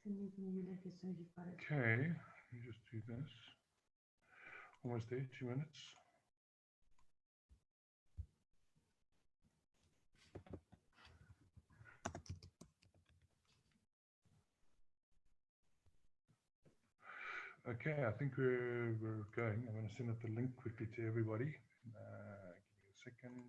Okay, let me just do this. Almost there, 2 minutes. Okay, I think we're going. I'm going to send out the link quickly to everybody. Give me a second.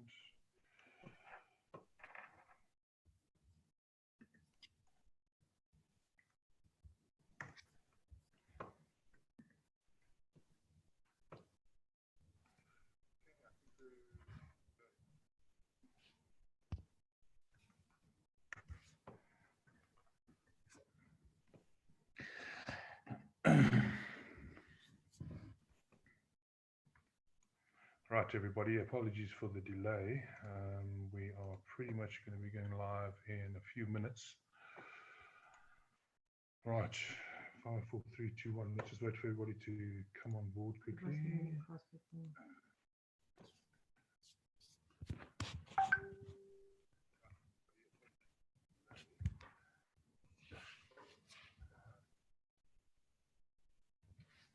Right, everybody, apologies for the delay. We are pretty much going to be going live in a few minutes. Right, 5, 4, 3, 2, 1. Let's just wait for everybody to come on board quickly.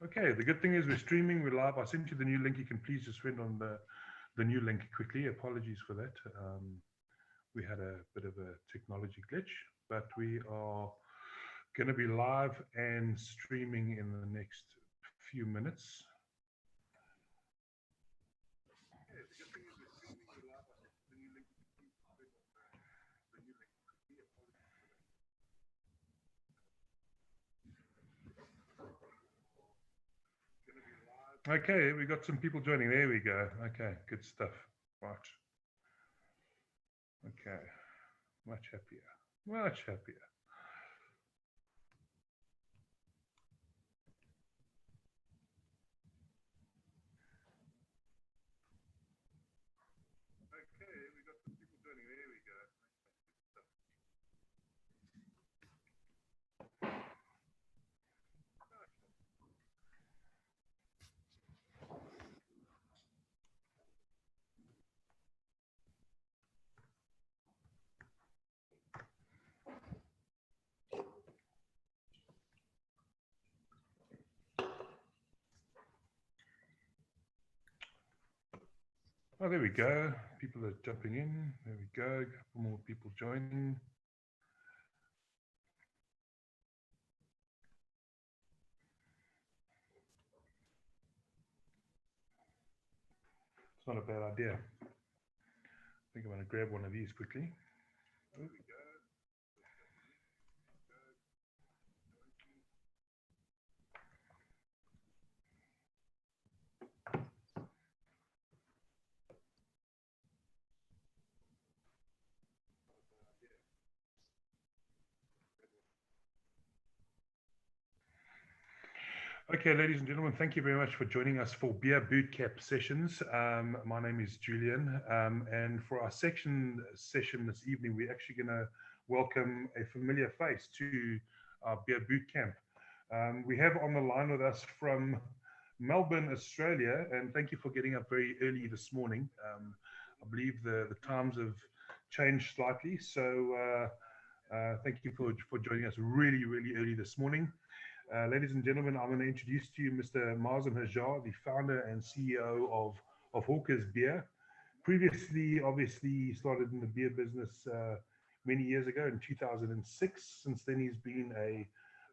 Okay, the good thing is we're streaming, we're live. I sent you the new link. You can please just send on the new link quickly. Apologies for that. We had a bit of a technology glitch, but we are going to be live and streaming in the next few minutes. Okay, we got some people joining. There we go. Okay, good stuff. Right. Okay, much happier, much happier. Okay, we got some people joining. There we go. Oh, there we go. People are jumping in. There we go. A couple more people joining. It's not a bad idea. I think I'm going to grab one of these quickly. There we go. Okay, ladies and gentlemen, thank you very much for joining us for Beer Bootcamp sessions. My name is Julian, and for our session this evening, we're actually going to welcome a familiar face to our Beer Bootcamp. We have on the line with us from Melbourne, Australia, and thank you for getting up very early this morning. I believe the times have changed slightly, so thank you for joining us really, really early this morning. Ladies and gentlemen, I'm going to introduce to you Mr. Mazen Hajjar, the founder and CEO of Hawker's Beer. Previously, obviously, started in the beer business many years ago in 2006. Since then, he's been a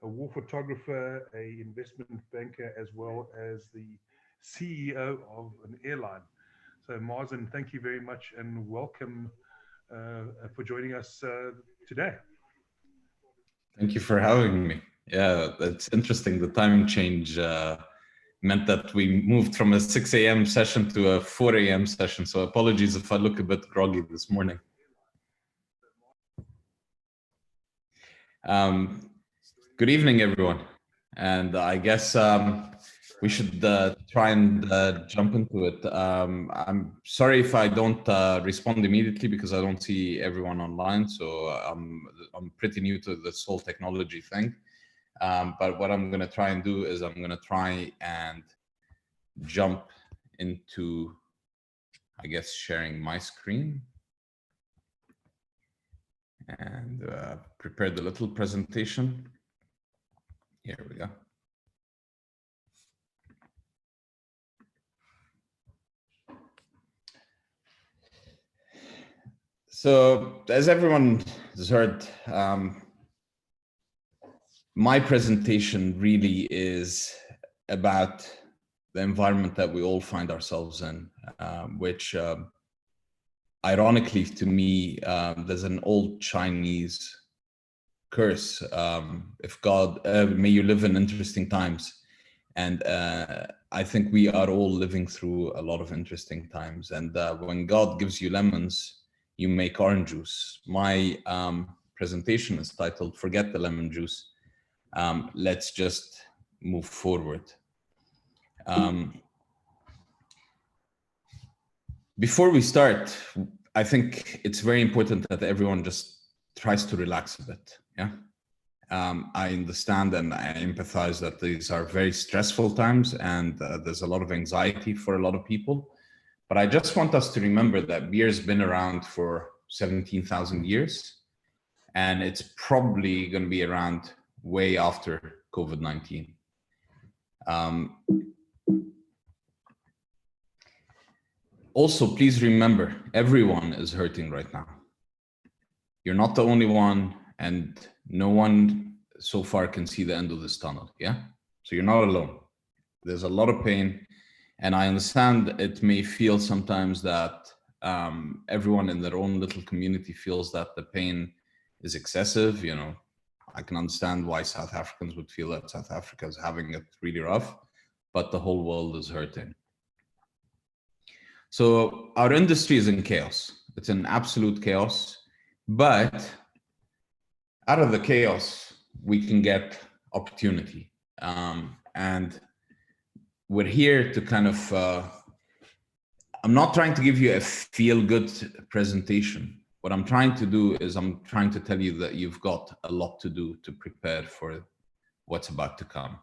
war photographer, a investment banker, as well as the CEO of an airline. So Mazen, thank you very much and welcome for joining us today. Thank you for having me. Yeah, that's interesting. The time change meant that we moved from a 6 a.m. session to a 4 a.m. session. So apologies if I look a bit groggy this morning. Good evening, everyone. And I guess we should try and jump into it. I'm sorry if I don't respond immediately because I don't see everyone online. So I'm pretty new to this whole technology thing. But what I'm going to try and do is I'm going to try and jump into, I guess, sharing my screen and prepare the little presentation. Here we go. So as everyone has heard, my presentation really is about the environment that we all find ourselves in, which ironically to me, there's an old Chinese curse. If God, may you live in interesting times. And I think we are all living through a lot of interesting times. And when God gives you lemons, you make orange juice. My presentation is titled, Forget the Lemon Juice. Let's just move forward. Before we start, I think it's very important that everyone just tries to relax a bit. Yeah. I understand and I empathize that these are very stressful times and there's a lot of anxiety for a lot of people. But I just want us to remember that beer's been around for 17,000 years, and it's probably going to be around way after COVID-19. Also, please remember, everyone is hurting right now. You're not the only one, and no one so far can see the end of this tunnel, yeah? So you're not alone. There's a lot of pain, and I understand it may feel sometimes that everyone in their own little community feels that the pain is excessive. You know, I can understand why South Africans would feel that South Africa is having it really rough, but the whole world is hurting. So our industry is in chaos. It's in absolute chaos, but out of the chaos, we can get opportunity. And we're here to kind of, I'm not trying to give you a feel-good presentation. What I'm trying to do is I'm trying to tell you that you've got a lot to do to prepare for what's about to come.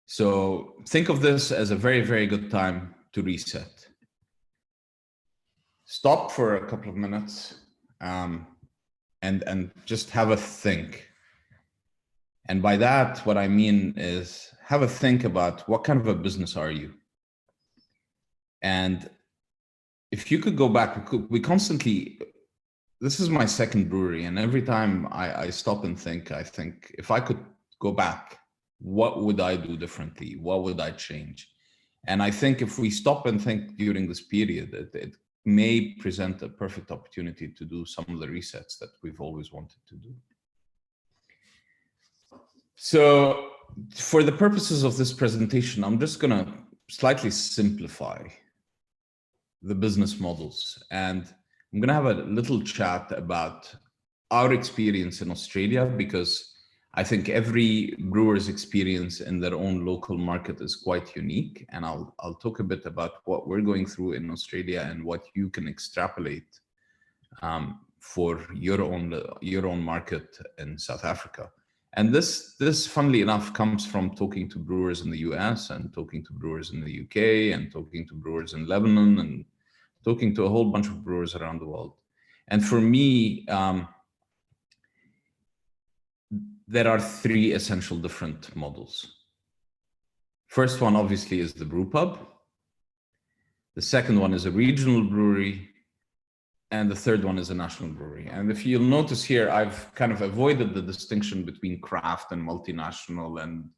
So think of this as a very, very good time to reset. Stop for a couple of minutes and just have a think. And by that, what I mean is have a think about what kind of a business are you? And if you could go back, we constantly, this is my second brewery, and every time I stop and think, I think if I could go back, what would I do differently? What would I change? And I think if we stop and think during this period, it may present a perfect opportunity to do some of the resets that we've always wanted to do. So for the purposes of this presentation, I'm just going to slightly simplify the business models. And I'm going to have a little chat about our experience in Australia, because I think every brewer's experience in their own local market is quite unique. And I'll talk a bit about what we're going through in Australia and what you can extrapolate for your own market in South Africa. And this, funnily enough, comes from talking to brewers in the US and talking to brewers in the UK and talking to brewers in Lebanon and talking to a whole bunch of brewers around the world. And for me, there are three essential different models. First one, obviously, is the brew pub. The second one is a regional brewery. And the third one is a national brewery. And if you'll notice here, I've kind of avoided the distinction between craft and multinational and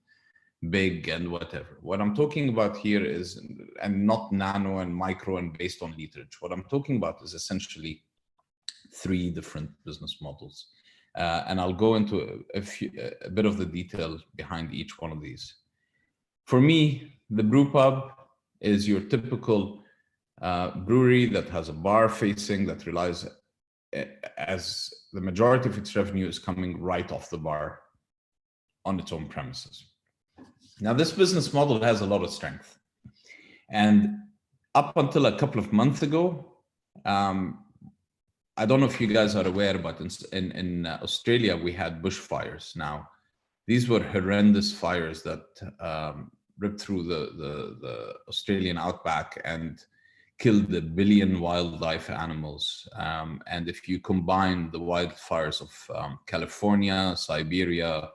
big and whatever. What I'm talking about here is, and not nano and micro and based on literage. What I'm talking about is essentially three different business models. And I'll go into a bit of the detail behind each one of these. For me, the brew pub is your typical brewery that has a bar facing, that relies as the majority of its revenue is coming right off the bar on its own premises. Now, this business model has a lot of strength. And up until a couple of months ago, I don't know if you guys are aware, but in Australia, we had bushfires. Now, these were horrendous fires that ripped through the Australian outback and killed 1 billion wildlife animals. And if you combine the wildfires of California, Siberia,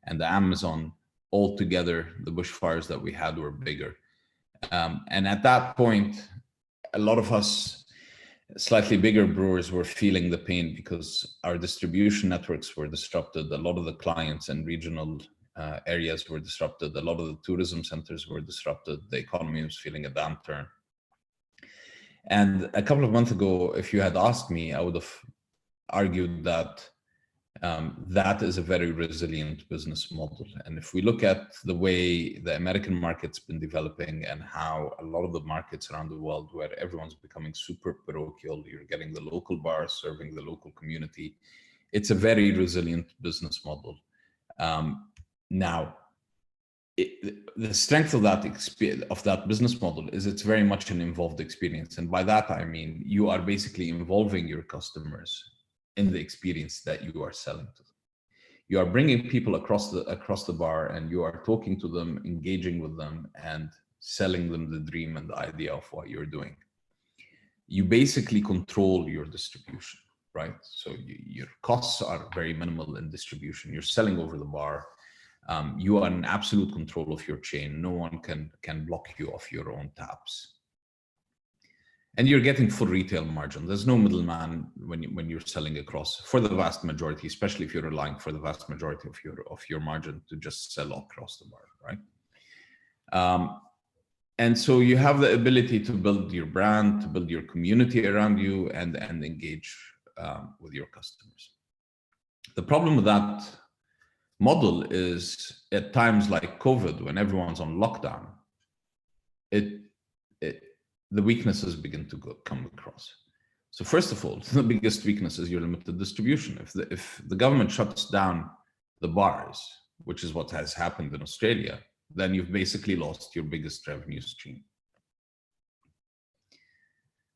and the Amazon all together, the bushfires that we had were bigger. And at that point, a lot of us slightly bigger brewers were feeling the pain because our distribution networks were disrupted. A lot of the clients and regional areas were disrupted. A lot of the tourism centers were disrupted. The economy was feeling a downturn. And a couple of months ago, if you had asked me, I would have argued that that is a very resilient business model. And if we look at the way the American market's been developing and how a lot of the markets around the world where everyone's becoming super parochial, you're getting the local bars serving the local community, it's a very resilient business model. Now, the strength of that business model is it's very much an involved experience. And by that, I mean, you are basically involving your customers in the experience that you are selling to them. You are bringing people across the bar and you are talking to them, engaging with them and selling them the dream and the idea of what you're doing. You basically control your distribution, right? So your costs are very minimal in distribution. You're selling over the bar. You are in absolute control of your chain. No one can block you off your own taps. And you're getting full retail margin. There's no middleman when you're selling across for the vast majority, especially if you're relying for the vast majority of your margin to just sell across the bar, right? And so you have the ability to build your brand, to build your community around you, and engage with your customers. The problem with that model is at times like COVID, when everyone's on lockdown, the weaknesses begin to come across. So first of all, the biggest weakness is your limited distribution. If the government shuts down the bars, which is what has happened in Australia, then you've basically lost your biggest revenue stream.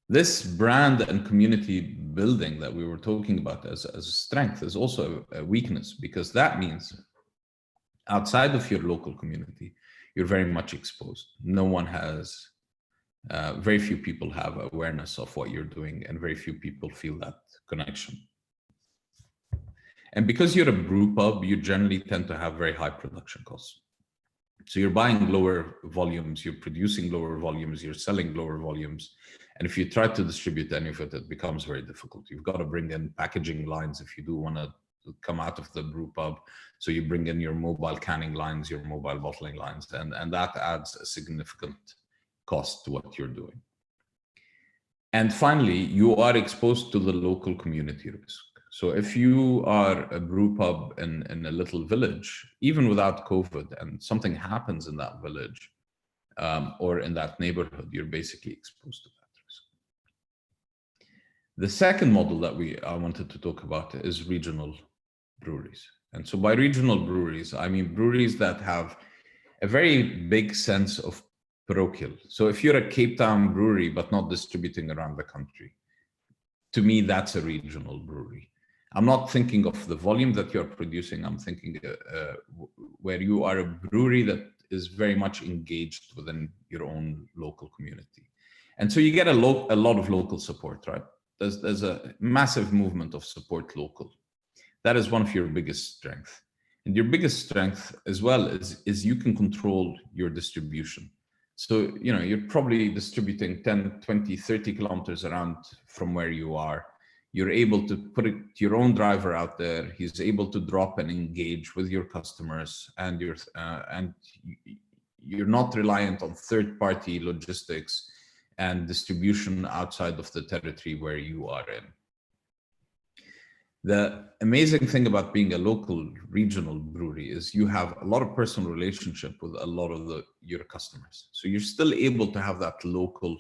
This brand and community building that we were talking about as a strength is also a weakness, because that means outside of your local community, you're very much exposed. No one has very few people have awareness of what you're doing, and very few people feel that connection. And because you're a brew pub, you generally tend to have very high production costs. So you're buying lower volumes, you're producing lower volumes, you're selling lower volumes. And if you try to distribute any of it, it becomes very difficult. You've got to bring in packaging lines if you do want to come out of the brew pub. So you bring in your mobile canning lines, your mobile bottling lines, and that adds a significant cost to what you're doing. And finally, you are exposed to the local community risk. So if you are a brew pub in a little village, even without COVID, and something happens in that village or in that neighborhood, you're basically exposed to that risk. The second model that I wanted to talk about is regional breweries. And so by regional breweries, I mean breweries that have a very big sense of parochial. So if you're a Cape Town brewery, but not distributing around the country, to me, that's a regional brewery. I'm not thinking of the volume that you're producing. I'm thinking where you are a brewery that is very much engaged within your own local community. And so you get a lot of local support, right? There's a massive movement of support local. That is one of your biggest strengths. And your biggest strength as well is you can control your distribution. So, you know, you're probably distributing 10, 20, 30 kilometers around from where you are. You're able to put your own driver out there. He's able to drop and engage with your customers, and you're not reliant on third-party logistics and distribution outside of the territory where you are in. The amazing thing about being a local regional brewery is you have a lot of personal relationship with a lot of your customers. So you're still able to have that local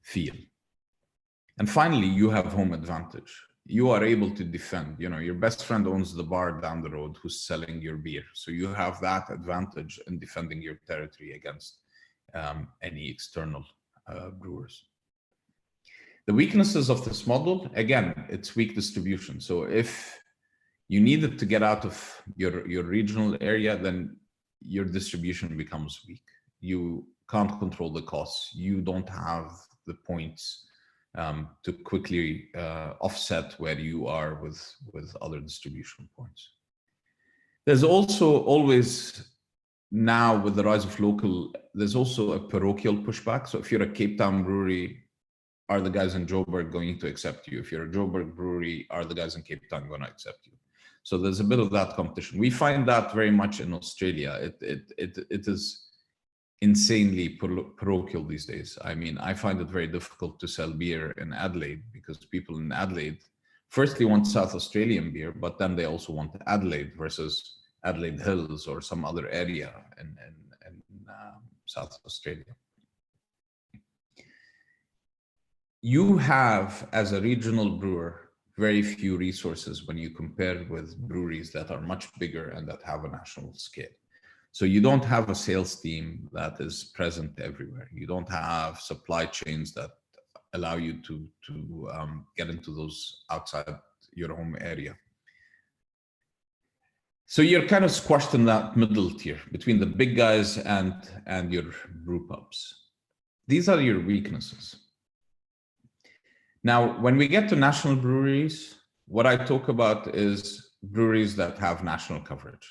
feel. And finally, you have home advantage. You are able to defend, you know, your best friend owns the bar down the road who's selling your beer. So you have that advantage in defending your territory against any external brewers. The weaknesses of this model, again, it's weak distribution. So if you needed to get out of your regional area, then your distribution becomes weak. You can't control the costs. You don't have the points to quickly offset where you are with other distribution points. There's also always, now with the rise of local, there's also a parochial pushback. So if you're a Cape Town brewery, are the guys in Joburg going to accept you? If you're a Joburg brewery, are the guys in Cape Town going to accept you? So there's a bit of that competition. We find that very much in Australia. It is insanely parochial these days. I mean, I find it very difficult to sell beer in Adelaide because people in Adelaide firstly want South Australian beer, but then they also want Adelaide versus Adelaide Hills or some other area in South Australia. You have, as a regional brewer, very few resources when you compare with breweries that are much bigger and that have a national scale. So you don't have a sales team that is present everywhere. You don't have supply chains that allow you to get into those outside your home area. So you're kind of squashed in that middle tier between the big guys and your brew pubs. These are your weaknesses. Now, when we get to national breweries, what I talk about is breweries that have national coverage.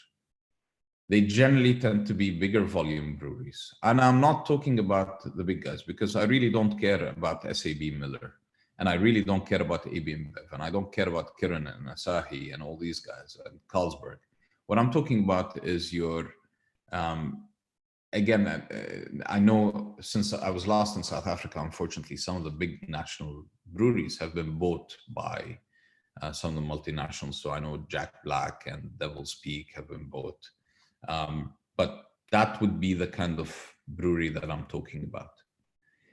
They generally tend to be bigger volume breweries. And I'm not talking about the big guys because I really don't care about SAB Miller. And I really don't care about AB InBev. And I don't care about Kirin and Asahi and all these guys and Carlsberg. What I'm talking about is your, again, I know since I was last in South Africa, unfortunately, some of the big national breweries have been bought by some of the multinationals. So I know Jack Black and Devil's Peak have been bought. But that would be the kind of brewery that I'm talking about.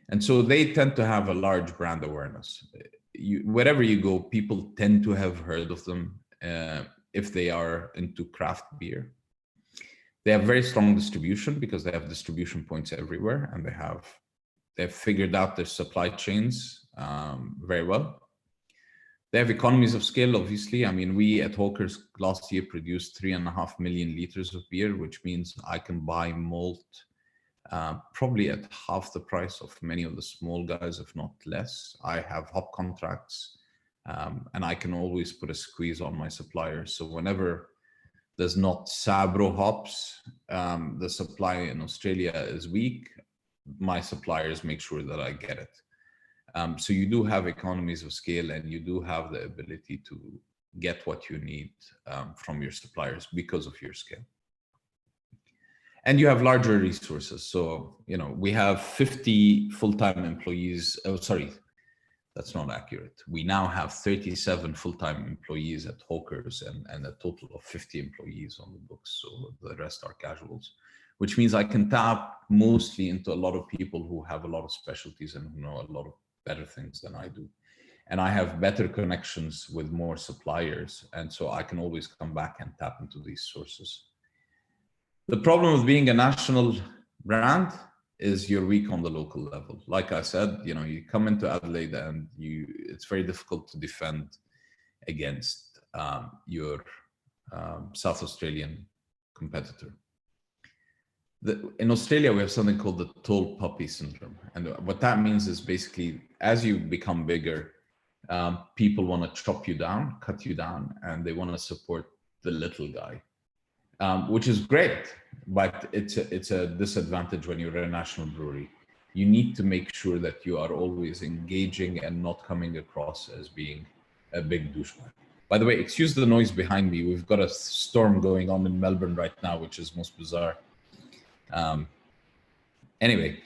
And so they tend to have a large brand awareness. Wherever you go, people tend to have heard of them if they are into craft beer. They have very strong distribution because they have distribution points everywhere, and they've figured out their supply chains very well. They have economies of scale, obviously. I mean, we at Hawkers last year produced 3.5 million liters of beer, which means I can buy malt probably at half the price of many of the small guys, if not less. I have hop contracts, and I can always put a squeeze on my suppliers. So whenever there's not Sabro hops, the supply in Australia is weak, my suppliers make sure that I get it. So you do have economies of scale, and you do have the ability to get what you need from your suppliers because of your scale. And you have larger resources. So, you know, we have 50 full-time employees. Oh, sorry, that's not accurate. We now have 37 full-time employees at Hawkers and a total of 50 employees on the books. So the rest are casuals, which means I can tap mostly into a lot of people who have a lot of specialties and who know a lot of better things than I do. And I have better connections with more suppliers. And so I can always come back and tap into these sources. The problem with being a national brand is you're weak on the local level. Like I said, you know, you come into Adelaide and it's very difficult to defend against your South Australian competitor. In Australia, we have something called the tall puppy syndrome. And what that means is basically, as you become bigger, people want to chop you down, cut you down, and they want to support the little guy, which is great, but it's a disadvantage when you're a national brewery. You need to make sure that you are always engaging and not coming across as being a big douchebag. By the way, excuse the noise behind me. We've got a storm going on in Melbourne right now, which is most bizarre. Anyway,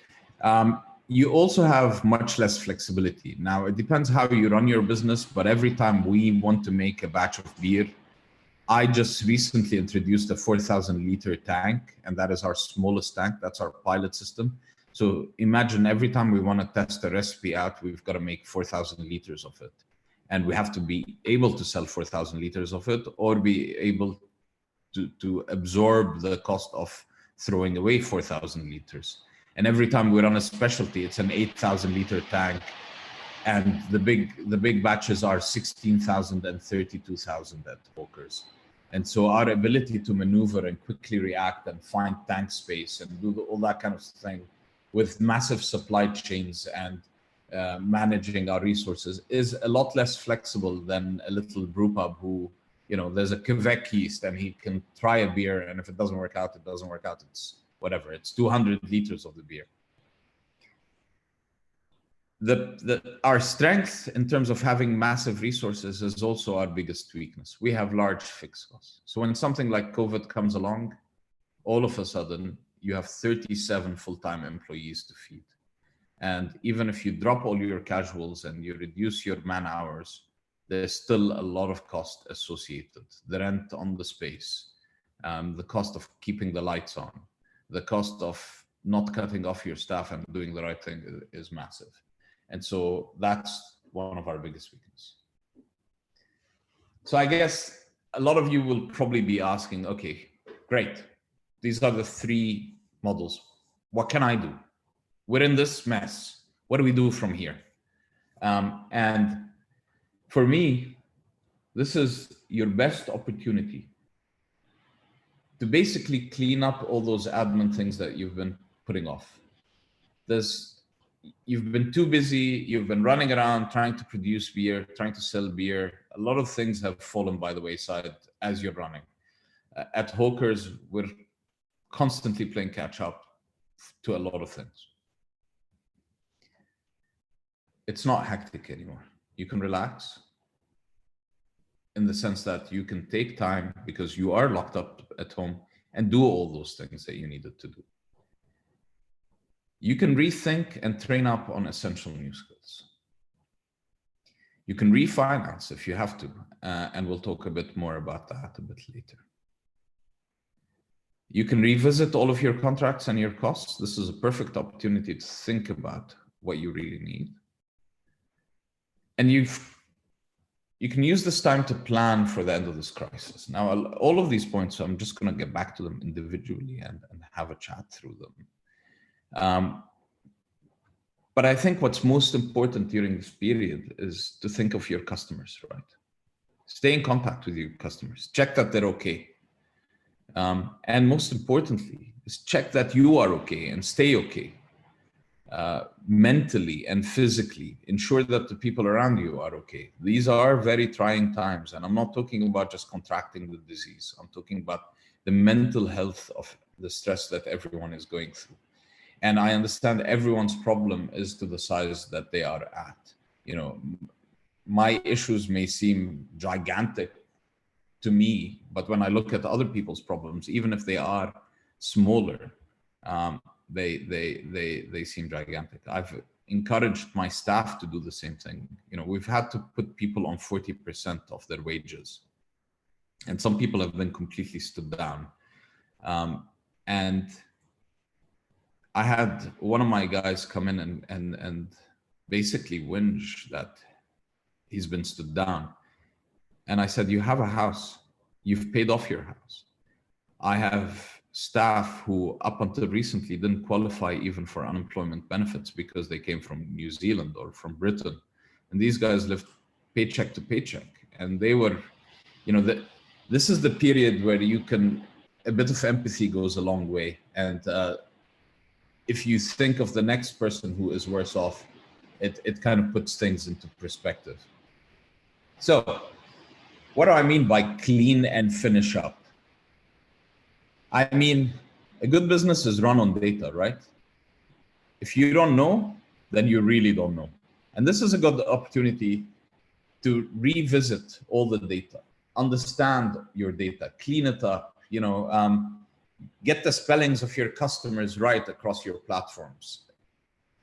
you also have much less flexibility. Now, it depends how you run your business, but every time we want to make a batch of beer, I just recently introduced a 4,000 liter tank, and that is our smallest tank. That's our pilot system. So imagine every time we want to test a recipe out, we've got to make 4,000 liters of it. And we have to be able to sell 4,000 liters of it, or be able to absorb the cost of throwing away 4,000 liters. And every time we run a specialty, it's an 8,000 liter tank. And the big batches are 16,000 and 32,000 at Hawkers. And so our ability to maneuver and quickly react and find tank space and do all that kind of thing with massive supply chains and managing our resources is a lot less flexible than a little brew pub who, there's a Quebec yeast and he can try a beer, and if it doesn't work out, it doesn't work out. It's whatever. It's 200 liters of the beer. Our strength in terms of having massive resources is also our biggest weakness. We have large fixed costs. So when something like COVID comes along, all of a sudden you have 37 full-time employees to feed. And even if you drop all your casuals and you reduce your man hours, there's still a lot of cost associated. The rent on the space, the cost of keeping the lights on, the cost of not cutting off your staff and doing the right thing is massive. And so that's one of our biggest weaknesses. So I guess a lot of you will probably be asking, okay, great. These are the three models. What can I do? We're in this mess. What do we do from here? And for me, this is your best opportunity to basically clean up all those admin things that you've been putting off. You've been too busy. You've been running around trying to produce beer, trying to sell beer. A lot of things have fallen by the wayside as you're running. At Hawkers, we're constantly playing catch up to a lot of things. It's not hectic anymore. You can relax in the sense that you can take time because you are locked up at home and do all those things that you needed to do. You can rethink and train up on essential new skills. You can refinance if you have to, and we'll talk a bit more about that a bit later. You can revisit all of your contracts and your costs. This is a perfect opportunity to think about what you really need. And you can use this time to plan for the end of this crisis. Now, all of these points, I'm just going to get back to them individually and have a chat through them. But I think what's most important during this period is to think of your customers, right? Stay in contact with your customers. Check that they're okay. And most importantly, is check that you are okay and stay okay. Mentally and physically, ensure that the people around you are okay. These are very trying times. And I'm not talking about just contracting the disease. I'm talking about the mental health of the stress that everyone is going through. And I understand everyone's problem is to the size that they are at. My issues may seem gigantic to me, but when I look at other people's problems, even if they are smaller, they seem gigantic. I've encouraged my staff to do the same thing. We've had to put people on 40% of their wages, and some people have been completely stood down. And I had one of my guys come in and basically whinge that he's been stood down. And I said, you have a house. You've paid off your house. I have staff who up until recently didn't qualify even for unemployment benefits because they came from New Zealand or from Britain. And these guys lived paycheck to paycheck. And they were, this is the period where a bit of empathy goes a long way. And if you think of the next person who is worse off, it kind of puts things into perspective. So what do I mean by clean and finish up? I mean, a good business is run on data, right? If you don't know, then you really don't know. And this is a good opportunity to revisit all the data, understand your data, clean it up, get the spellings of your customers right across your platforms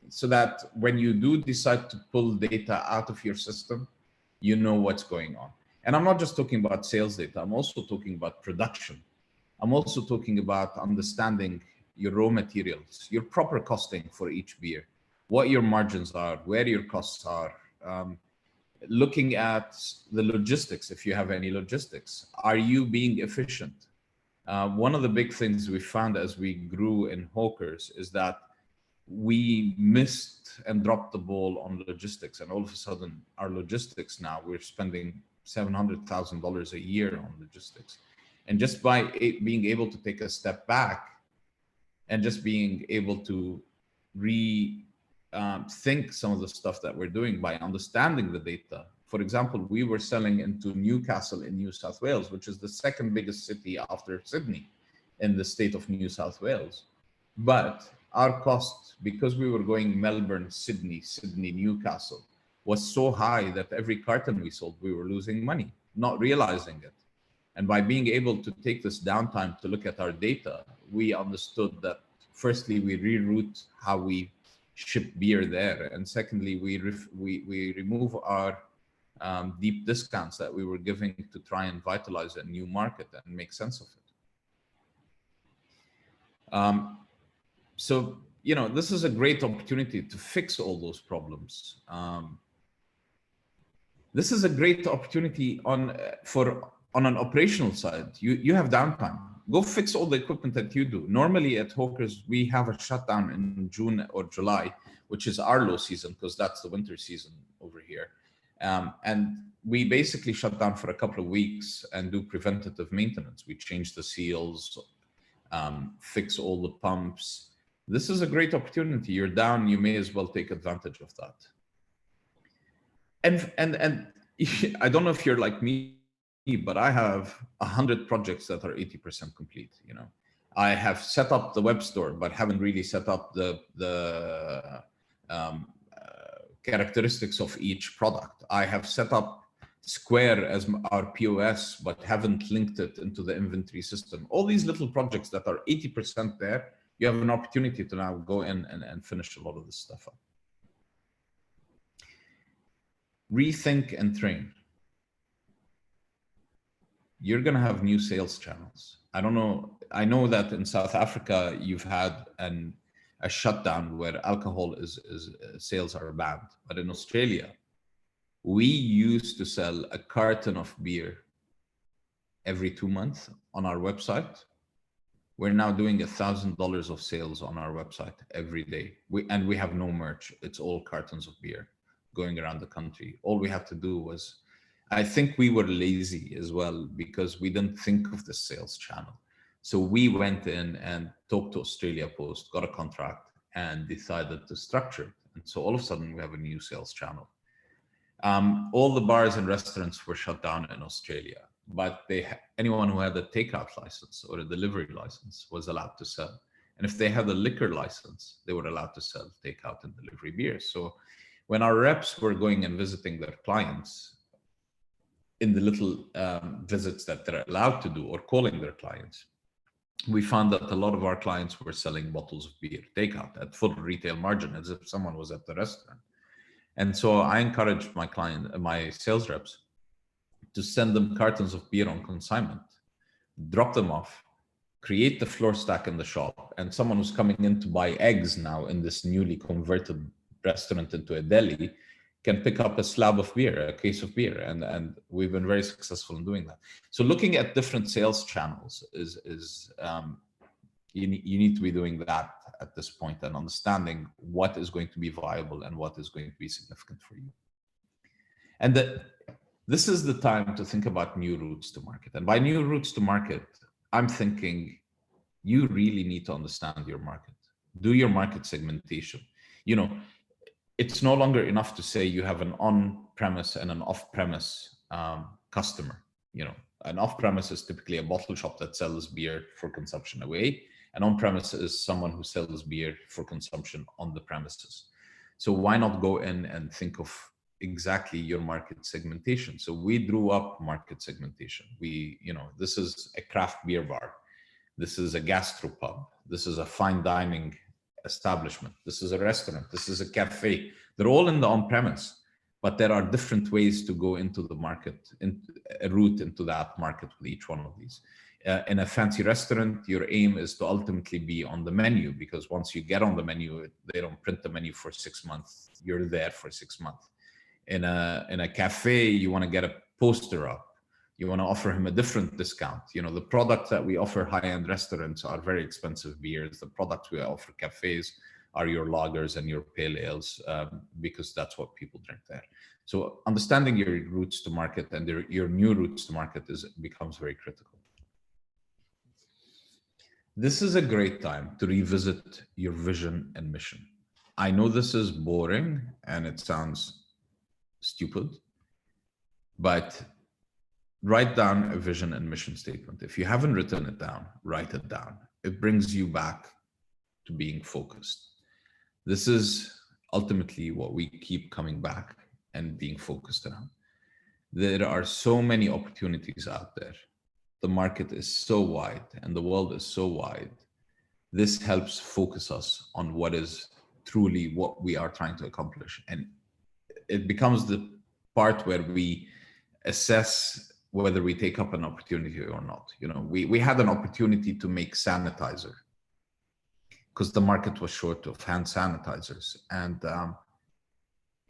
so that when you do decide to pull data out of your system, you know what's going on. And I'm not just talking about sales data. I'm also talking about production. I'm also talking about understanding your raw materials, your proper costing for each beer, what your margins are, where your costs are, looking at the logistics, if you have any logistics. Are you being efficient? One of the big things we found as we grew in Hawkers is that we missed and dropped the ball on logistics. And all of a sudden, our logistics now, we're spending $700,000 a year on logistics. And just by being able to take a step back and just being able to think some of the stuff that we're doing by understanding the data. For example, we were selling into Newcastle in New South Wales, which is the second biggest city after Sydney in the state of New South Wales. But our cost, because we were going Melbourne, Sydney, Newcastle, was so high that every carton we sold, we were losing money, not realizing it. And by being able to take this downtime to look at our data, we understood that firstly, we reroute how we ship beer there. And secondly, we remove our deep discounts that we were giving to try and vitalize a new market and make sense of it. So, you know, this is a great opportunity to fix all those problems. This is a great opportunity on an operational side. You have downtime. Go fix all the equipment that you do. Normally at Hawkers, we have a shutdown in June or July, which is our low season because that's the winter season over here. And we basically shut down for a couple of weeks and do preventative maintenance. We change the seals, fix all the pumps. This is a great opportunity. You're down, you may as well take advantage of that. And I don't know if you're like me, but I have 100 projects that are 80% complete. You know, I have set up the web store, but haven't really set up the characteristics of each product. I have set up Square as our POS, but haven't linked it into the inventory system. All these little projects that are 80% there, you have an opportunity to now go in and finish a lot of this stuff up. Rethink and train. You're going to have new sales channels. I don't know. I know that in South Africa, you've had a shutdown where alcohol sales are banned. But in Australia, we used to sell a carton of beer every 2 months on our website. We're now doing $1,000 of sales on our website every day. And we have no merch. It's all cartons of beer going around the country. All we have to do was, I think we were lazy as well because we didn't think of the sales channel. So we went in and talked to Australia Post, got a contract and decided to structure it. And so all of a sudden we have a new sales channel. All the bars and restaurants were shut down in Australia, but anyone who had a takeout license or a delivery license was allowed to sell. And if they had a liquor license, they were allowed to sell takeout and delivery beer. So when our reps were going and visiting their clients in the little visits that they're allowed to do or calling their clients, we found that a lot of our clients were selling bottles of beer takeout at full retail margin as if someone was at the restaurant. And so I encouraged my sales reps to send them cartons of beer on consignment, drop them off, create the floor stack in the shop. And someone who's coming in to buy eggs now in this newly converted restaurant into a deli can pick up a slab of beer, a case of beer. And we've been very successful in doing that. So looking at different sales channels is you need to be doing that at this point and understanding what is going to be viable and what is going to be significant for you. And this is the time to think about new routes to market. And by new routes to market, I'm thinking you really need to understand your market. Do your market segmentation. You know, it's no longer enough to say you have an on-premise and an off-premise customer. You know, an off-premise is typically a bottle shop that sells beer for consumption away. And on-premise is someone who sells beer for consumption on the premises. So why not go in and think of exactly your market segmentation? So we drew up market segmentation. This is a craft beer bar. This is a gastropub. This is a fine dining establishment. This is a restaurant. This is a cafe. They're all in the on-premise, but there are different ways to go into the market, a route into that market with each one of these. In a fancy restaurant, your aim is to ultimately be on the menu, because once you get on the menu, they don't print the menu for 6 months. You're there for 6 months. In a cafe, you want to get a poster up. You want to offer him a different discount. You know, the products that we offer high-end restaurants are very expensive beers. The products we offer cafes are your lagers and your pale ales, because that's what people drink there. So understanding your routes to market and your new routes to market becomes very critical. This is a great time to revisit your vision and mission. I know this is boring and it sounds stupid, but write down a vision and mission statement. If you haven't written it down, write it down. It brings you back to being focused. This is ultimately what we keep coming back and being focused on. There are so many opportunities out there. The market is so wide and the world is so wide. This helps focus us on what is truly what we are trying to accomplish. And it becomes the part where we assess whether we take up an opportunity or not. You know, we had an opportunity to make sanitizer because the market was short of hand sanitizers, and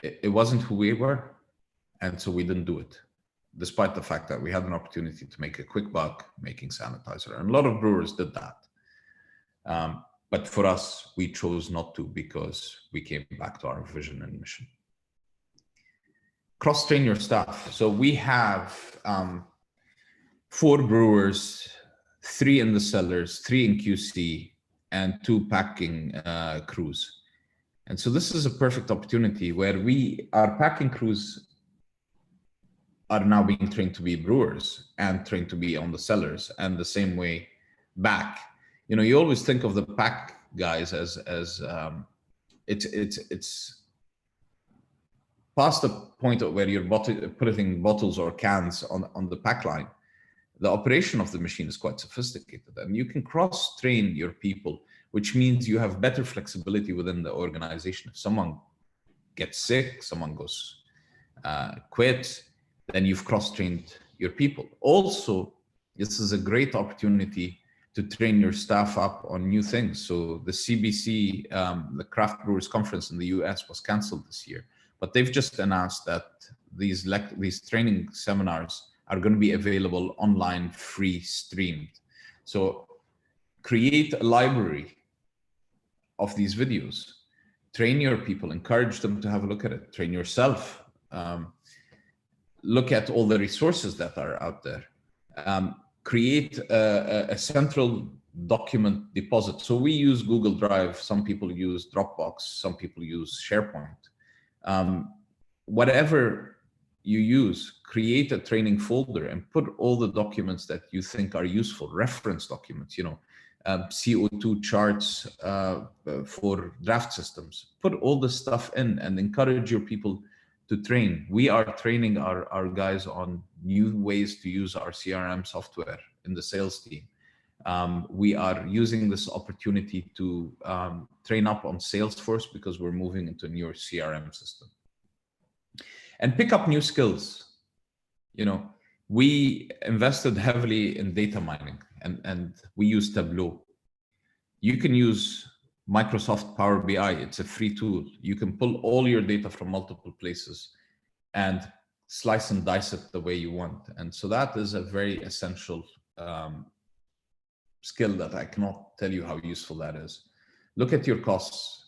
it wasn't who we were, and so we didn't do it, despite the fact that we had an opportunity to make a quick buck making sanitizer, and a lot of brewers did that. But for us, we chose not to because we came back to our vision and mission. Cross-train your staff. So we have 4 brewers, 3 in the cellars, 3 in QC, and 2 packing crews. And so this is a perfect opportunity where our packing crews are now being trained to be brewers and trained to be on the cellars, and the same way back. You know, you always think of the pack guys as it's past the point of where you're putting bottles or cans on the pack line. The operation of the machine is quite sophisticated, and you can cross-train your people, which means you have better flexibility within the organization. If someone gets sick, someone goes quit, then you've cross-trained your people. Also, this is a great opportunity to train your staff up on new things. So the CBC, the Craft Brewers Conference in the US, was canceled this year, but they've just announced that these training seminars are going to be available online, free streamed. So create a library of these videos, train your people, encourage them to have a look at it, train yourself, look at all the resources that are out there, create a central document deposit. So we use Google Drive, some people use Dropbox, some people use SharePoint. Whatever you use, create a training folder and put all the documents that you think are useful, reference documents, you know, CO2 charts for draft systems. Put all this stuff in and encourage your people to train. We are training our guys on new ways to use our CRM software in the sales team. We are using this opportunity to train up on Salesforce because we're moving into a newer CRM system. And pick up new skills. You know, we invested heavily in data mining, and we use Tableau. You can use Microsoft Power BI. It's a free tool. You can pull all your data from multiple places and slice and dice it the way you want. And so that is a very essential skill that I cannot tell you how useful that is. Look at your costs.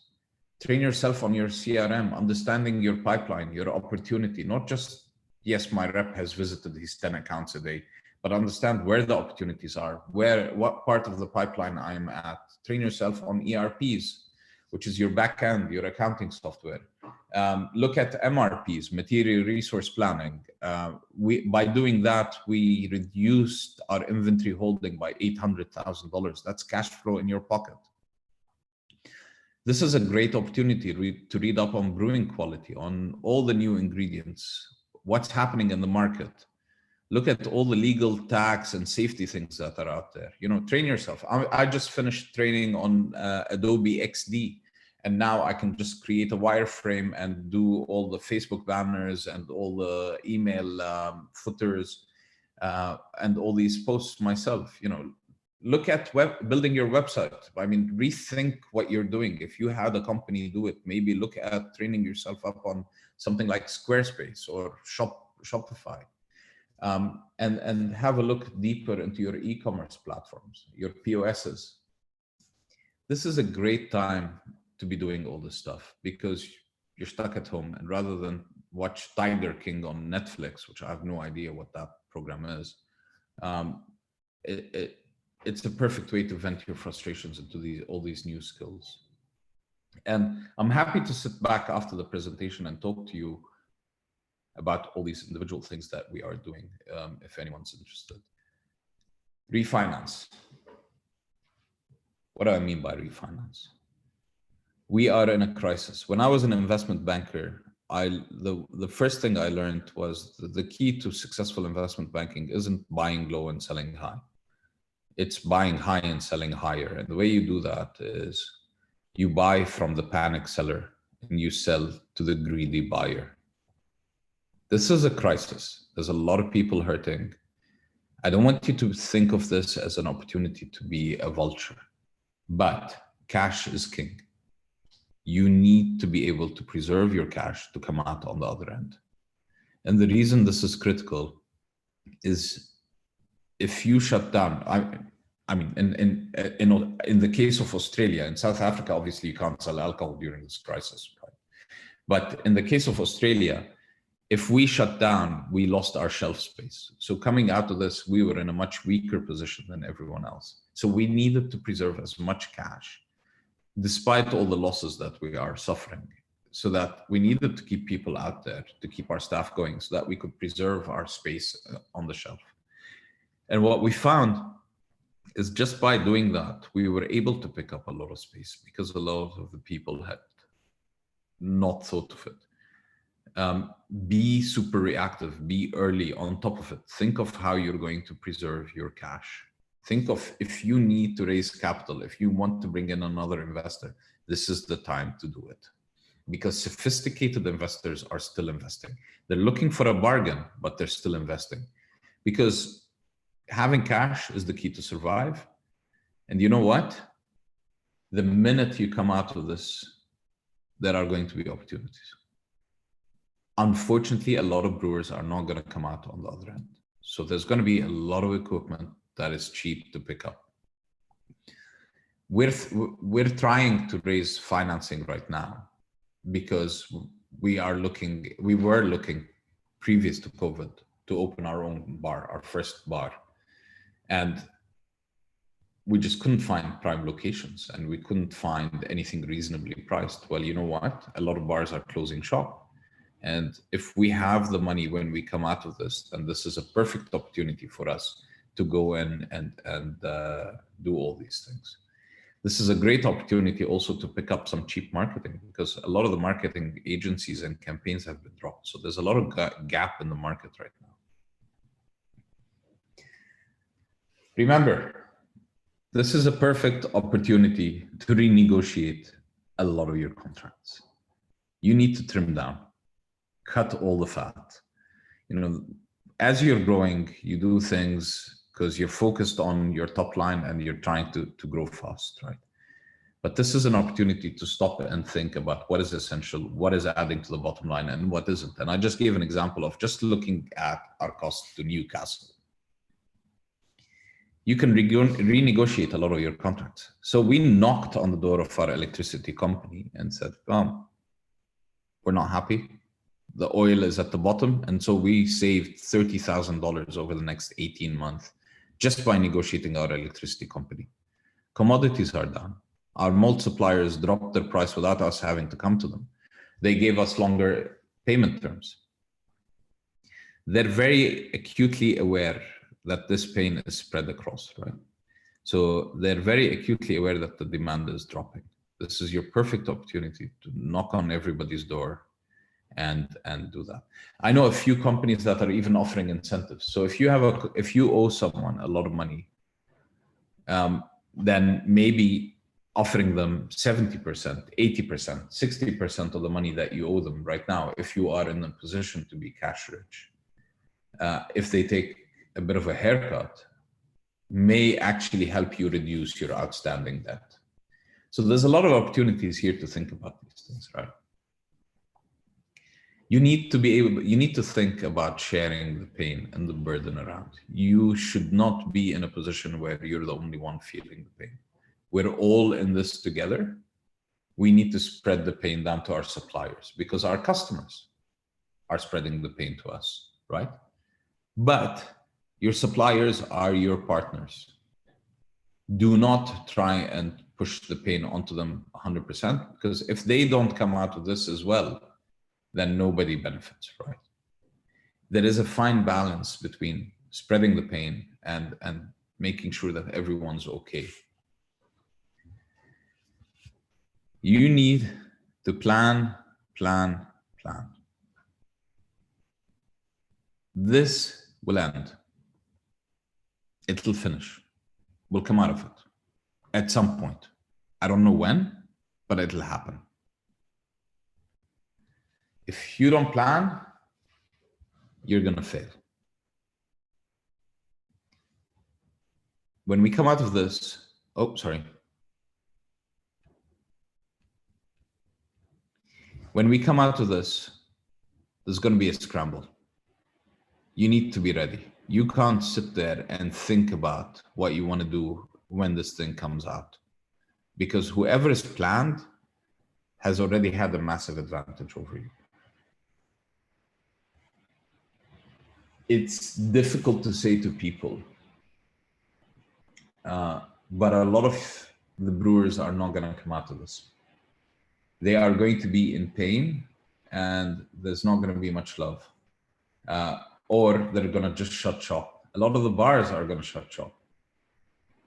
Train yourself on your CRM, understanding your pipeline, your opportunity, not just, yes, my rep has visited his 10 accounts a day, but understand where the opportunities are, what part of the pipeline I'm at. Train yourself on ERPs, which is your backend, your accounting software. Look at MRPs, material resource planning. By doing that, we reduced our inventory holding by $800,000. That's cash flow in your pocket. This is a great opportunity to read up on brewing quality, on all the new ingredients, what's happening in the market. Look at all the legal, tax, and safety things that are out there. You know, train yourself. I just finished training on Adobe XD, and now I can just create a wireframe and do all the Facebook banners and all the email footers and all these posts myself. You know, look at building your website. I mean, rethink what you're doing. If you had a company do it, maybe look at training yourself up on something like Squarespace or Shopify. And have a look deeper into your e-commerce platforms, your POSs. This is a great time to be doing all this stuff because you're stuck at home, and rather than watch Tiger King on Netflix, which I have no idea what that program is, it's a perfect way to vent your frustrations into all these new skills. And I'm happy to sit back after the presentation and talk to you about all these individual things that we are doing, if anyone's interested. Refinance. What do I mean by refinance? We are in a crisis. When I was an investment banker, the first thing I learned was that the key to successful investment banking isn't buying low and selling high. It's buying high and selling higher. And the way you do that is you buy from the panic seller and you sell to the greedy buyer. This is a crisis. There's a lot of people hurting. I don't want you to think of this as an opportunity to be a vulture, but cash is king. You need to be able to preserve your cash to come out on the other end. And the reason this is critical is if you shut down, I mean, in the case of Australia, in South Africa, obviously you can't sell alcohol during this crisis, right? But in the case of Australia, if we shut down, we lost our shelf space. So coming out of this, we were in a much weaker position than everyone else. So we needed to preserve as much cash, despite all the losses that we are suffering, so that we needed to keep people out there, to keep our staff going, so that we could preserve our space on the shelf. And what we found is just by doing that, we were able to pick up a lot of space because a lot of the people had not thought of it. Be super reactive, be early on top of it. Think of how you're going to preserve your cash. Think of if you need to raise capital, if you want to bring in another investor, this is the time to do it. Because sophisticated investors are still investing. They're looking for a bargain, but they're still investing. Because having cash is the key to survive. And you know what? The minute you come out of this, there are going to be opportunities. Unfortunately, a lot of brewers are not going to come out on the other end. So there's going to be a lot of equipment that is cheap to pick up. We're trying to raise financing right now because we were looking previous to COVID to open our own bar, our first bar. And we just couldn't find prime locations and we couldn't find anything reasonably priced. Well, you know what? A lot of bars are closing shop. And if we have the money when we come out of this, then this is a perfect opportunity for us to go in and do all these things. This is a great opportunity also to pick up some cheap marketing because a lot of the marketing agencies and campaigns have been dropped. So there's a lot of gap in the market right now. Remember, this is a perfect opportunity to renegotiate a lot of your contracts. You need to trim down, cut all the fat. You know, as you're growing, you do things because you're focused on your top line and you're trying to grow fast, right? But this is an opportunity to stop and think about what is essential, what is adding to the bottom line and what isn't. And I just gave an example of just looking at our cost to Newcastle. You can renegotiate a lot of your contracts. So we knocked on the door of our electricity company and said, well, we're not happy. The oil is at the bottom. And so we saved $30,000 over the next 18 months just by negotiating our electricity company. Commodities are down. Our malt suppliers dropped their price without us having to come to them. They gave us longer payment terms. They're very acutely aware that this pain is spread across, right? So they're very acutely aware that the demand is dropping. This is your perfect opportunity to knock on everybody's door and do that. I know a few companies that are even offering incentives. So if you owe someone a lot of money, then maybe offering them 70%, 80%, 60% of the money that you owe them right now, if you are in a position to be cash rich, if they take a bit of a haircut, may actually help you reduce your outstanding debt. So there's a lot of opportunities here to think about these things, right? You need to think about sharing the pain and the burden around. You should not be in a position where you're the only one feeling the pain. We're all in this together. We need to spread the pain down to our suppliers because our customers are spreading the pain to us, right? But your suppliers are your partners. Do not try and push the pain onto them 100%, because if they don't come out of this as well, then nobody benefits, right? There is a fine balance between spreading the pain and making sure that everyone's okay. You need to plan. This will end. It'll finish. We'll come out of it at some point. I don't know when, but it'll happen. If you don't plan, you're gonna fail. When we come out of this, when we come out of this, there's gonna be a scramble. You need to be ready. You can't sit there and think about what you wanna do when this thing comes out, because whoever is planned has already had a massive advantage over you. It's difficult to say to people, but a lot of the brewers are not going to come out of this. They are going to be in pain, and there's not going to be much love, or they're going to just shut shop. A lot of the bars are going to shut shop.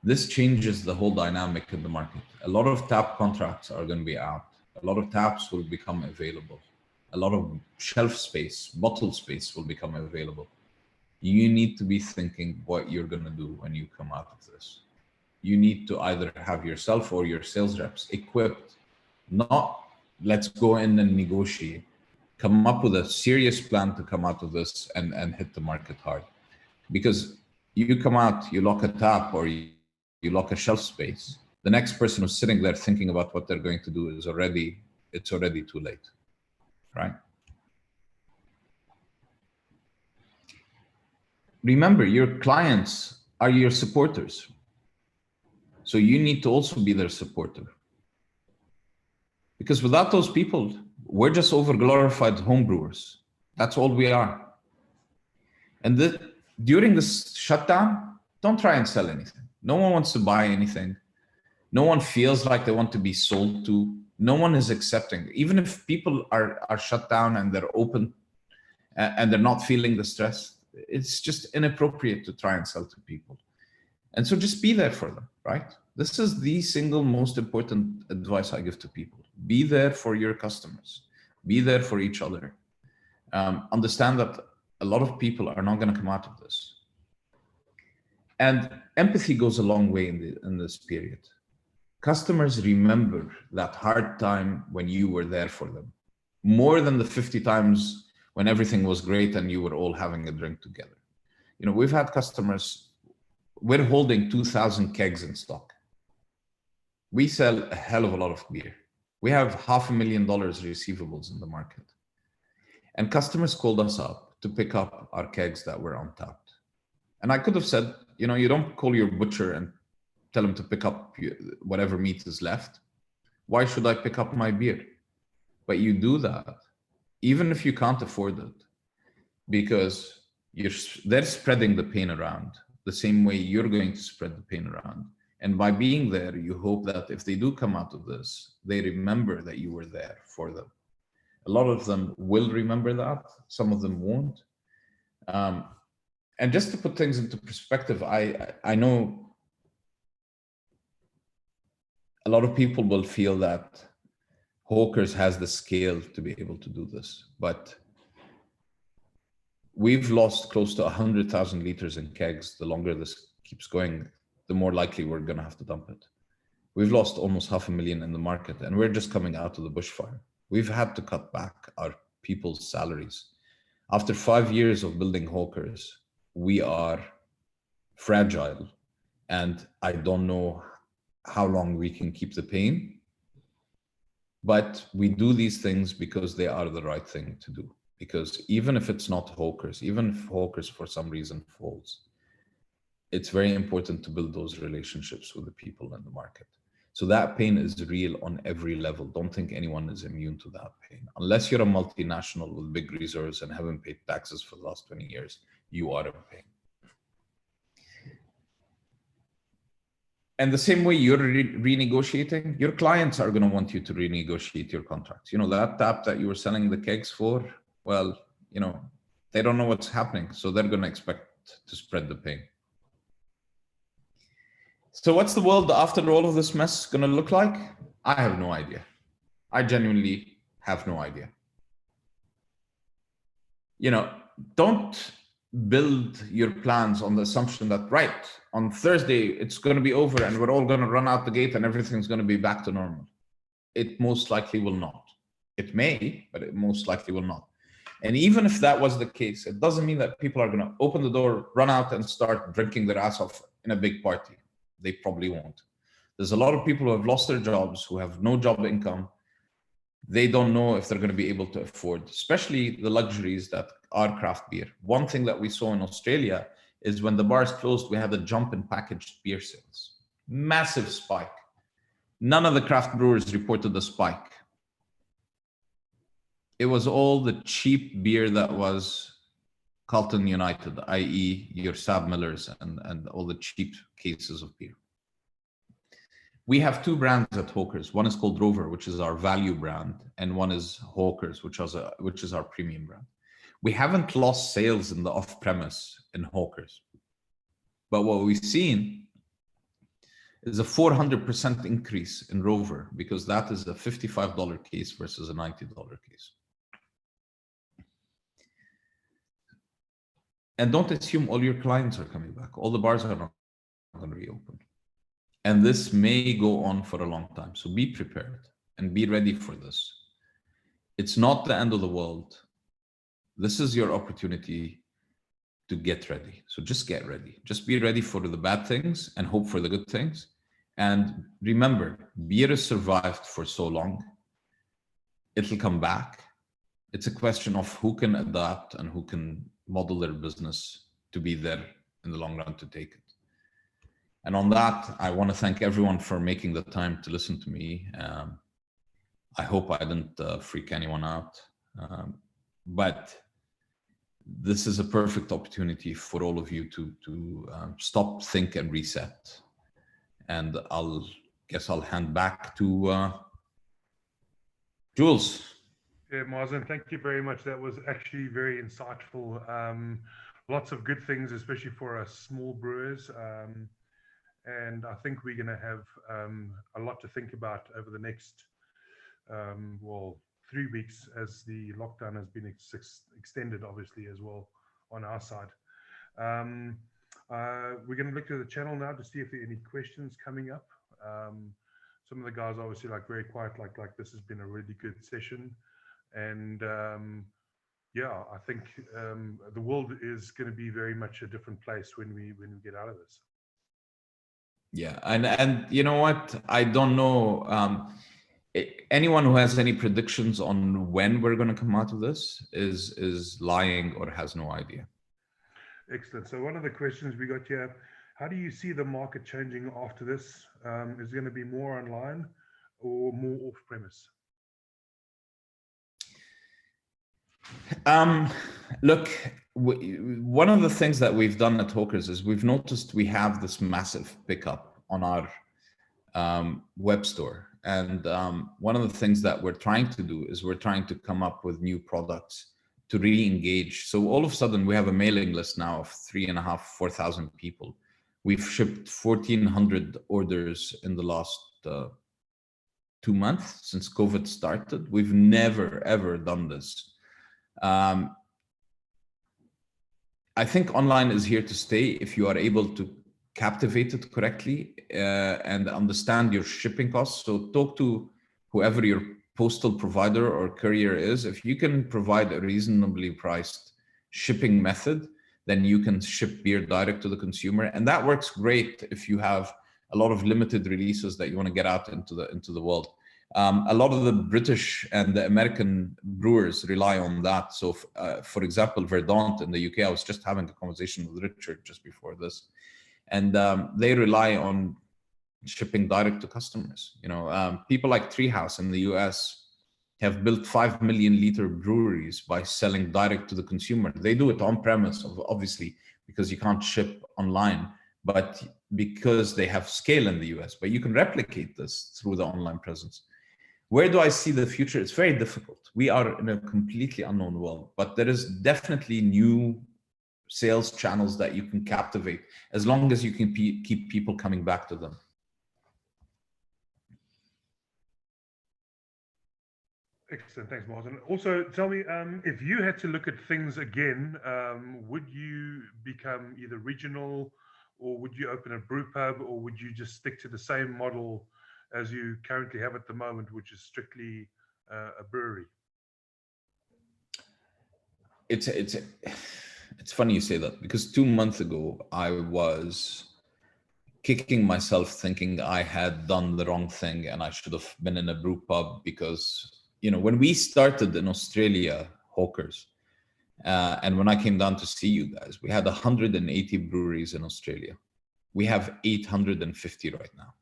This changes the whole dynamic in the market. A lot of tap contracts are going to be out. A lot of taps will become available. A lot of shelf space, bottle space will become available. You need to be thinking what you're going to do when you come out of this. You need to either have yourself or your sales reps equipped, not let's go in and negotiate. Come up with a serious plan to come out of this and hit the market hard. Because you come out, you lock a tap or you lock a shelf space. The next person who's sitting there thinking about what they're going to do it's already too late, right? Remember, your clients are your supporters. So you need to also be their supporter. Because without those people, we're just over-glorified homebrewers. That's all we are. And during this shutdown, don't try and sell anything. No one wants to buy anything. No one feels like they want to be sold to. No one is accepting. Even if people are shut down and they're open and they're not feeling the stress, it's just inappropriate to try and sell to people. And so just be there for them, right? This is the single most important advice I give to people. Be there for your customers. Be there for each other. Understand that a lot of people are not going to come out of this. And empathy goes a long way in this period. Customers remember that hard time when you were there for them, more than the 50 times when everything was great and you were all having a drink together. You know, we've had customers, we're holding 2,000 kegs in stock. We sell a hell of a lot of beer. We have $500,000 receivables in the market. And customers called us up to pick up our kegs that were untapped. And I could have said, you know, you don't call your butcher and tell him to pick up whatever meat is left. Why should I pick up my beer? But you do that, even if you can't afford it, because they're spreading the pain around the same way you're going to spread the pain around. And by being there, you hope that if they do come out of this, they remember that you were there for them. A lot of them will remember that. Some of them won't. And just to put things into perspective, I know a lot of people will feel that Hawkers has the scale to be able to do this, but we've lost close to 100,000 liters in kegs. The longer this keeps going, the more likely we're going to have to dump it. We've lost almost 500,000 in the market, and we're just coming out of the bushfire. We've had to cut back our people's salaries. After 5 years of building Hawkers, we are fragile, and I don't know how long we can keep the pain, but we do these things because they are the right thing to do. Because even if it's not Hawkers, even if Hawkers for some reason falls, it's very important to build those relationships with the people in the market. So that pain is real on every level. Don't think anyone is immune to that pain. Unless you're a multinational with big reserves and haven't paid taxes for the last 20 years, you are in pain. And the same way you're renegotiating, your clients are going to want you to renegotiate your contracts. You know, that tap that you were selling the kegs for, well, you know, they don't know what's happening. So they're going to expect to spread the pain. So what's the world after all of this mess going to look like? I have no idea. I genuinely have no idea. You know, don't build your plans on the assumption that, right, on Thursday, it's going to be over and we're all going to run out the gate and everything's going to be back to normal. It most likely will not. It may, but it most likely will not. And even if that was the case, it doesn't mean that people are going to open the door, run out and start drinking their ass off in a big party. They probably won't. There's a lot of people who have lost their jobs, who have no job income. They don't know if they're going to be able to afford, especially the luxuries that are craft beer. One thing that we saw in Australia is when the bars closed, we had a jump in packaged beer sales. Massive spike. None of the craft brewers reported the spike. It was all the cheap beer that was Carlton United, i.e. your Sab Millers and all the cheap cases of beer. We have two brands at Hawkers. One is called Rover, which is our value brand, and one is Hawkers, which is our premium brand. We haven't lost sales in the off-premise in Hawkers. But what we've seen is a 400% increase in Rover, because that is a $55 case versus a $90 case. And don't assume all your clients are coming back. All the bars are not going to reopen. And this may go on for a long time. So be prepared and be ready for this. It's not the end of the world. This is your opportunity to get ready. So just get ready. Just be ready for the bad things and hope for the good things. And remember, beer has survived for so long. It'll come back. It's a question of who can adapt and who can model their business to be there in the long run to take it. And on that, I want to thank everyone for making the time to listen to me. I hope I didn't freak anyone out. But this is a perfect opportunity for all of you to stop, think, and reset. And I'll hand back to Jules. Yeah, Mazen, thank you very much. That was actually very insightful. Lots of good things, especially for us small brewers. And I think we're going to have a lot to think about over the next, 3 weeks, as the lockdown has been extended, obviously, as well on our side. We're going to look at the channel now to see if there are any questions coming up. Some of the guys obviously very quiet, like this has been a really good session. And yeah, I think the world is going to be very much a different place when we get out of this. Yeah, and you know what? I don't know. Anyone who has any predictions on when we're going to come out of this is lying or has no idea. Excellent. So one of the questions we got here: how do you see the market changing after this? Is it going to be more online or more off-premise? Look, one of the things that we've done at Hawkers is we've noticed we have this massive pickup on our web store. And one of the things that we're trying to do is we're trying to come up with new products to re-engage. So all of a sudden we have a mailing list now of 3,500, 4,000 people. We've shipped 1,400 orders in the last 2 months since COVID started. We've never, ever done this. I think online is here to stay if you are able to captivate it correctly and understand your shipping costs. So talk to whoever your postal provider or courier is. If you can provide a reasonably priced shipping method, then you can ship beer direct to the consumer. And that works great if you have a lot of limited releases that you want to get out into the world. A lot of the British and the American brewers rely on that. So, for example, Verdant in the UK, I was just having a conversation with Richard just before this, and they rely on shipping direct to customers. You know, people like Treehouse in the US have built 5 million liter breweries by selling direct to the consumer. They do it on premise, obviously, because you can't ship online, but because they have scale in the US, but you can replicate this through the online presence. Where do I see the future? It's very difficult. We are in a completely unknown world, but there is definitely new sales channels that you can captivate as long as you can keep people coming back to them. Excellent, thanks, Mazen. Also, tell me, if you had to look at things again, would you become either regional, or would you open a brew pub, or would you just stick to the same model as you currently have at the moment, which is strictly a brewery? It's funny you say that, because 2 months ago I was kicking myself thinking I had done the wrong thing and I should have been in a brew pub, because when we started in Australia, Hawkers, and when I came down to see you guys, we had 180 breweries in Australia. We have 850 right now.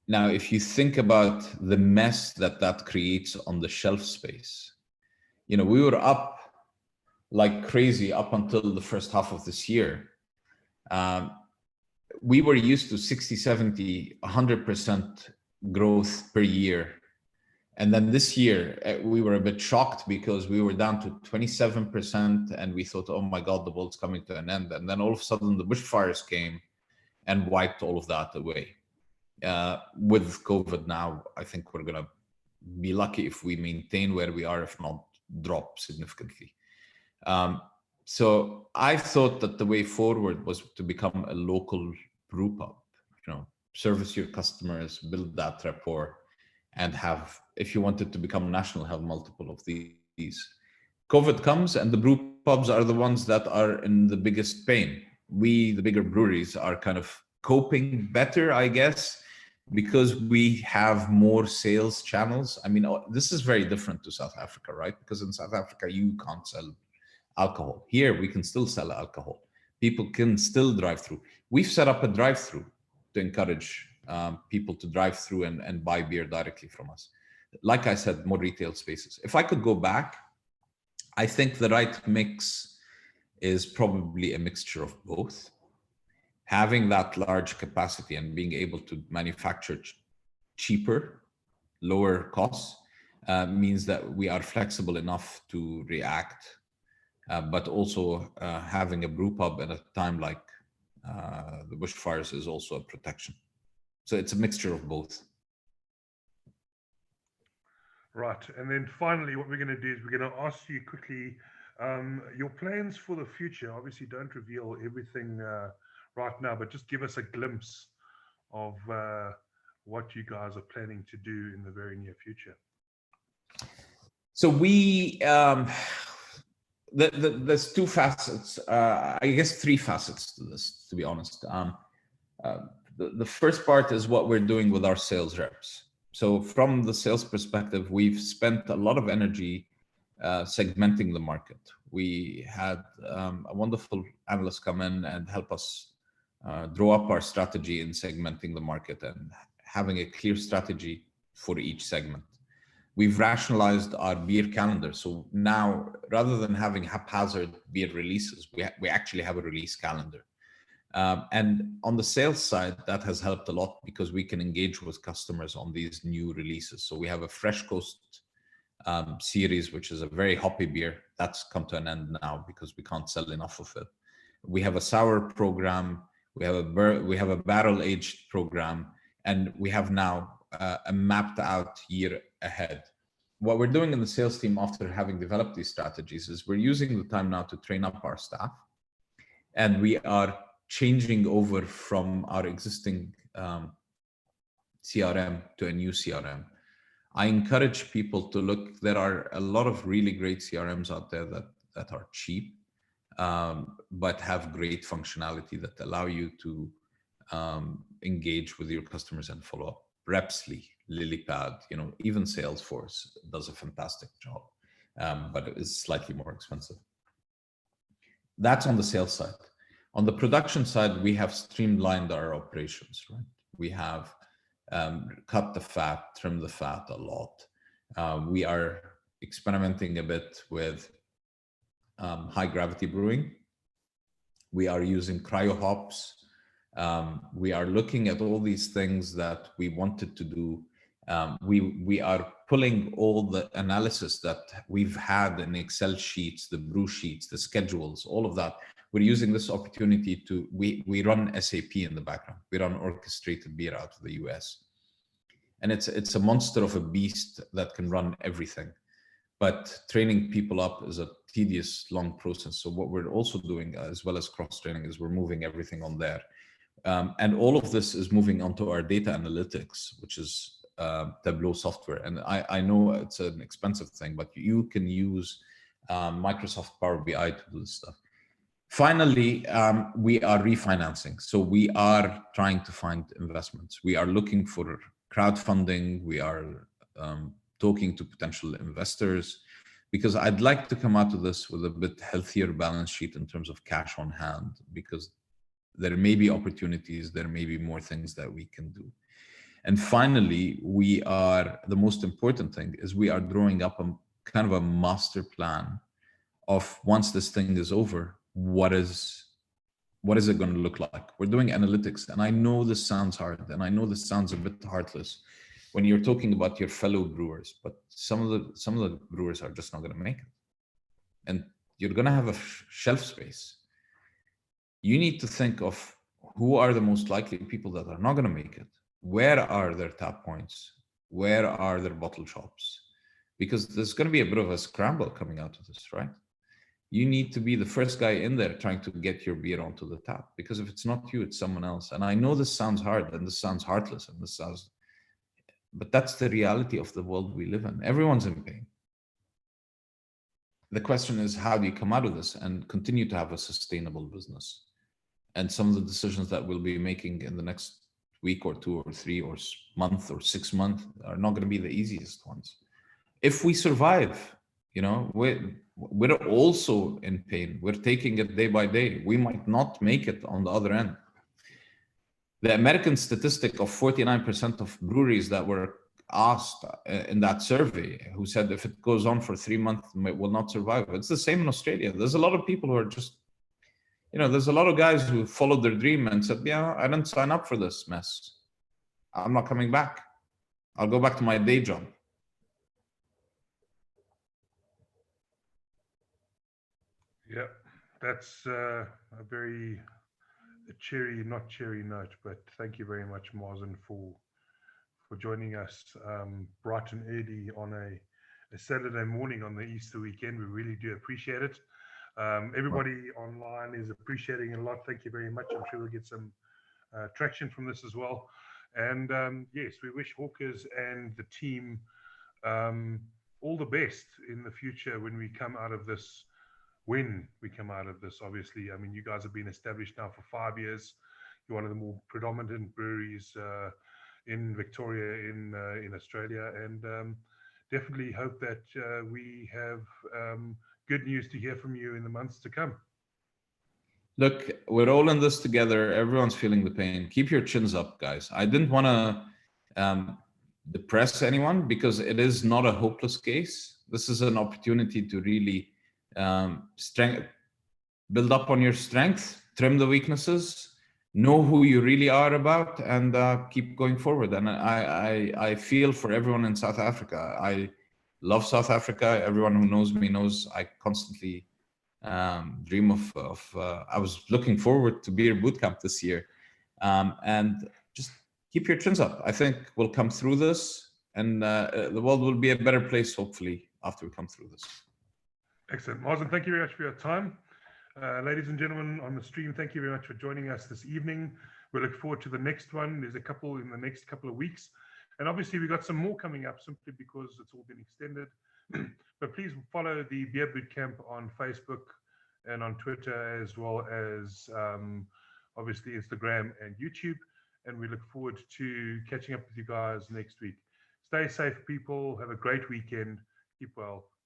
Now, if you think about the mess that creates on the shelf space, we were up like crazy up until the first half of this year. We were used to 60, 70, 100% growth per year. And then this year, we were a bit shocked because we were down to 27%, and we thought, oh my God, the world's coming to an end. And then all of a sudden the bushfires came and wiped all of that away. With COVID now, I think we're going to be lucky if we maintain where we are, if not drop significantly. So I thought that the way forward was to become a local brew pub, service your customers, build that rapport, and have, if you wanted to become national, have multiple of these. COVID comes and the brew pubs are the ones that are in the biggest pain. We, the bigger breweries, are kind of coping better, I guess, because we have more sales channels. I mean, this is very different to South Africa, right? Because in South Africa, you can't sell alcohol. Here, we can still sell alcohol. People can still drive through. We've set up a drive-through to encourage people to drive through and buy beer directly from us. Like I said, more retail spaces. If I could go back, I think the right mix is probably a mixture of both. Having that large capacity and being able to manufacture cheaper, lower costs, means that we are flexible enough to react, but also having a brew pub at a time like the bushfires is also a protection. So it's a mixture of both. Right. And then finally, what we're going to do is we're going to ask you quickly your plans for the future. Obviously, don't reveal everything right now, but just give us a glimpse of what you guys are planning to do in the very near future. So we, there's two facets, I guess 3 facets to this, to be honest. The first part is what we're doing with our sales reps. So from the sales perspective, we've spent a lot of energy segmenting the market. We had a wonderful analyst come in and help us draw up our strategy in segmenting the market and having a clear strategy for each segment. We've rationalized our beer calendar. So now, rather than having haphazard beer releases, we actually have a release calendar. And on the sales side, that has helped a lot because we can engage with customers on these new releases. So we have a Fresh Coast series, which is a very hoppy beer. That's come to an end now because we can't sell enough of it. We have a sour program. We have a barrel aged program, and we have now a mapped out year ahead. What we're doing in the sales team after having developed these strategies is we're using the time now to train up our staff, and we are changing over from our existing CRM to a new CRM. I encourage people to look. There are a lot of really great CRMs out there that are cheap, but have great functionality that allow you to engage with your customers and follow up. Repsly, Lilypad, even Salesforce does a fantastic job, but it is slightly more expensive. That's on the sales side. On the production side, we have streamlined our operations, right? We have cut the fat, trimmed the fat a lot. We are experimenting a bit with high gravity brewing. We are using cryo hops. We are looking at all these things that we wanted to do. We are pulling all the analysis that we've had in Excel sheets, the brew sheets, the schedules, all of that. We're using this opportunity to, we run SAP in the background. We run orchestrated beer out of the US. And it's a monster of a beast that can run everything. But training people up is a tedious, long process. So what we're also doing, as well as cross-training, is we're moving everything on there. And all of this is moving onto our data analytics, which is Tableau software. And I know it's an expensive thing, but you can use Microsoft Power BI to do this stuff. Finally, we are refinancing. So we are trying to find investments. We are looking for crowdfunding. We are talking to potential investors, because I'd like to come out of this with a bit healthier balance sheet in terms of cash on hand, because there may be opportunities, there may be more things that we can do. And finally, the most important thing is we are drawing up a kind of a master plan of, once this thing is over, what is it going to look like? We're doing analytics, and I know this sounds hard, and I know this sounds a bit heartless when you're talking about your fellow brewers, but some of the brewers are just not going to make it, and you're going to have a shelf space. You need to think of who are the most likely people that are not going to make it. Where are their tap points? Where are their bottle shops? Because there's going to be a bit of a scramble coming out of this, right? You need to be the first guy in there trying to get your beer onto the tap, because if it's not you, it's someone else. And I know this sounds hard, and this sounds heartless, and this sounds, but that's the reality of the world we live in. Everyone's in pain. The question is, how do you come out of this and continue to have a sustainable business? And some of the decisions that we'll be making in the next week or 2 or 3 or month or 6 months are not going to be the easiest ones. If we survive, we're also in pain. We're taking it day by day. We might not make it on the other end. The American statistic of 49% of breweries that were asked in that survey, who said if it goes on for 3 months, it will not survive. It's the same in Australia. There's a lot of people who are just, there's a lot of guys who followed their dream and said, yeah, I didn't sign up for this mess. I'm not coming back. I'll go back to my day job. Yeah, that's a very not cherry note, but thank you very much, Mazen, for joining us bright and early on a Saturday morning on the Easter weekend. We really do appreciate it. Everybody online is appreciating it a lot. Thank you very much. I'm sure we'll get some traction from this as well. And yes, we wish Hawkers and the team all the best in the future when we come out of this. Obviously, I mean, you guys have been established now for 5 years. You're one of the more predominant breweries in Victoria, in Australia, and definitely hope that we have good news to hear from you in the months to come. Look, we're all in this together. Everyone's feeling the pain. Keep your chins up, guys. I didn't want to depress anyone, because it is not a hopeless case. This is an opportunity to really build up on your strength, trim the weaknesses, know who you really are about, and keep going forward. And I feel for everyone in South Africa. I love South Africa. Everyone who knows me knows I constantly dream of I was looking forward to Beer Bootcamp this year, and just keep your chins up. I think we'll come through this, and the world will be a better place, hopefully, after we come through this. Excellent. Mazen, thank you very much for your time. Ladies and gentlemen on the stream, thank you very much for joining us this evening. We look forward to the next one. There's a couple in the next couple of weeks. And obviously, we've got some more coming up simply because it's all been extended. But please follow the Beer Bootcamp on Facebook and on Twitter, as well as obviously Instagram and YouTube. And we look forward to catching up with you guys next week. Stay safe, people. Have a great weekend. Keep well.